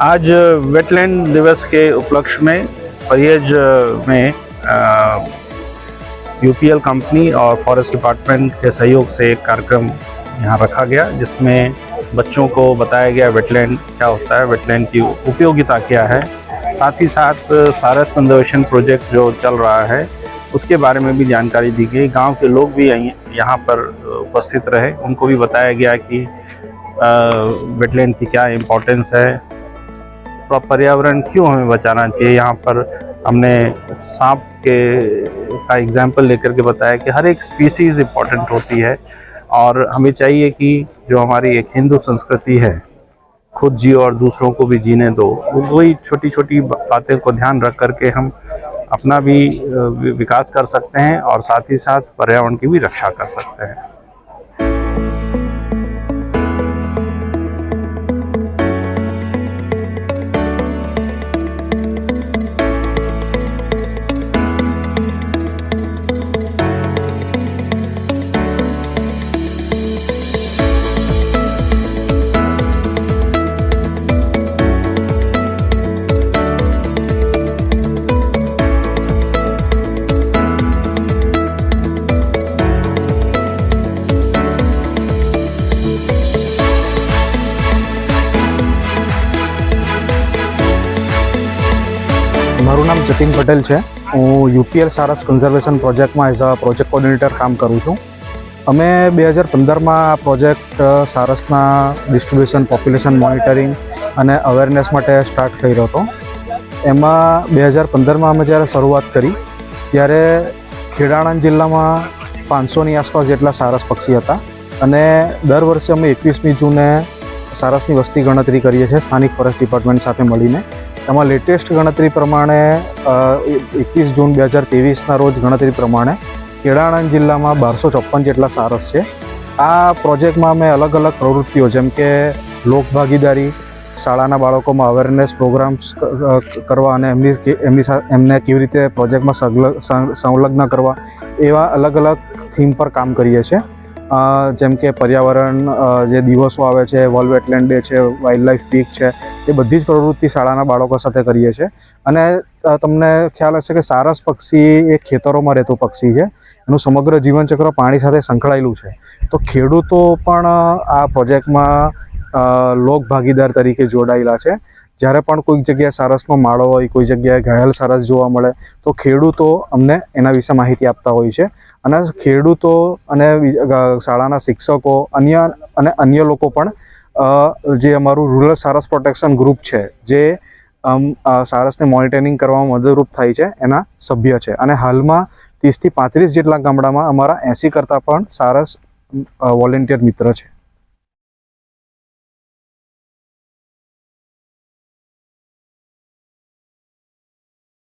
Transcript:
आज वेटलैंड दिवस के उपलक्ष्य में परियज में यूपीएल कंपनी और फॉरेस्ट डिपार्टमेंट के सहयोग से एक कार्यक्रम यहाँ रखा गया, जिसमें बच्चों को बताया गया वेटलैंड क्या होता है, वेटलैंड की उपयोगिता क्या है। साथ ही साथ सारस कंजर्वेशन प्रोजेक्ट जो चल रहा है उसके बारे में भी जानकारी दी गई। गांव के लोग भी यहाँ पर उपस्थित रहे, उनको भी बताया गया कि वेटलैंड की क्या इम्पोर्टेंस है, पर्यावरण क्यों हमें बचाना चाहिए। यहाँ पर हमने सांप का एग्जाम्पल लेकर के बताया कि हर एक स्पीसीज इम्पोर्टेंट होती है और हमें चाहिए कि जो हमारी एक हिंदू संस्कृति है, खुद जियो और दूसरों को भी जीने दो, वही छोटी छोटी बातें को ध्यान रख करके हम अपना भी विकास कर सकते हैं और साथ ही साथ पर्यावरण की भी रक्षा कर सकते हैं। મારું નામ જતીન પટેલ છે। હું યુપીએલ સારસ કન્ઝર્વેશન પ્રોજેક્ટમાં એઝ અ પ્રોજેક્ટ કોર્ડિનેટર કામ કરું છું। અમે 2015માં આ પ્રોજેક્ટ સારસના ડિસ્ટ્રીબ્યુશન, પોપ્યુલેશન મોનિટરિંગ અને અવેરનેસ માટે સ્ટાર્ટ કર્યો હતો। એમાં 2015માં અમે જ્યારે શરૂઆત કરી ત્યારે ખેડા આણંદ જિલ્લામાં 500ની આસપાસ જેટલા સારસ પક્ષી હતા અને દર વર્ષે અમે 21મી જૂને સારસની વસ્તી ગણતરી કરીએ છીએ સ્થાનિક ફોરેસ્ટ ડિપાર્ટમેન્ટ સાથે મળીને। એમાં લેટેસ્ટ ગણતરી પ્રમાણે 21 જૂન 2023ના રોજ ગણતરી પ્રમાણે ખેડા આણંદ જિલ્લામાં 1254 જેટલા સારસ છે। આ પ્રોજેક્ટમાં અમે અલગ અલગ પ્રવૃત્તિઓ જેમ કે લોકભાગીદારી, શાળાના બાળકોમાં અવેરનેસ પ્રોગ્રામ્સ કરવા અને એમને કેવી રીતે પ્રોજેક્ટમાં સંલગ્ન કરવા, એવા અલગ અલગ થીમ પર કામ કરીએ છીએ। જેમ કે પર્યાવરણ જે દિવસો આવે છે, વર્લ્ડ વેટલેન્ડ ડે છે, વાઇલ્ડ લાઈફ વીક છે, એ બધી જ પ્રવૃત્તિ શાળાના બાળકો સાથે કરીએ છીએ। અને તમને ખ્યાલ હશે કે સારસ પક્ષી એ ખેતરોમાં રહેતું પક્ષી છે, એનું સમગ્ર જીવનચક્ર પાણી સાથે સંકળાયેલું છે। તો ખેડૂતો પણ આ પ્રોજેક્ટમાં લોક ભાગીદાર તરીકે જોડાયેલા છે। જ્યારે પણ કોઈક જગ્યાએ સારસનો માળો હોય, કોઈ જગ્યાએ ઘાયલ સારસ જોવા મળે તો ખેડૂતો અમને એના વિશે માહિતી આપતા હોય છે અને ખેડૂતો અને શાળાના શિક્ષકો અન્ય લોકો પણ જે અમારું રૂરલ સારસ પ્રોટેક્શન ગ્રુપ છે, જે સારસને મોનિટરિંગ કરવામાં મદદરૂપ થાય છે, એના સભ્ય છે। અને હાલમાં 30થી 35 જેટલા ગામડામાં અમારા 80 કરતાં પણ સારસ વોલેન્ટિયર મિત્ર છે।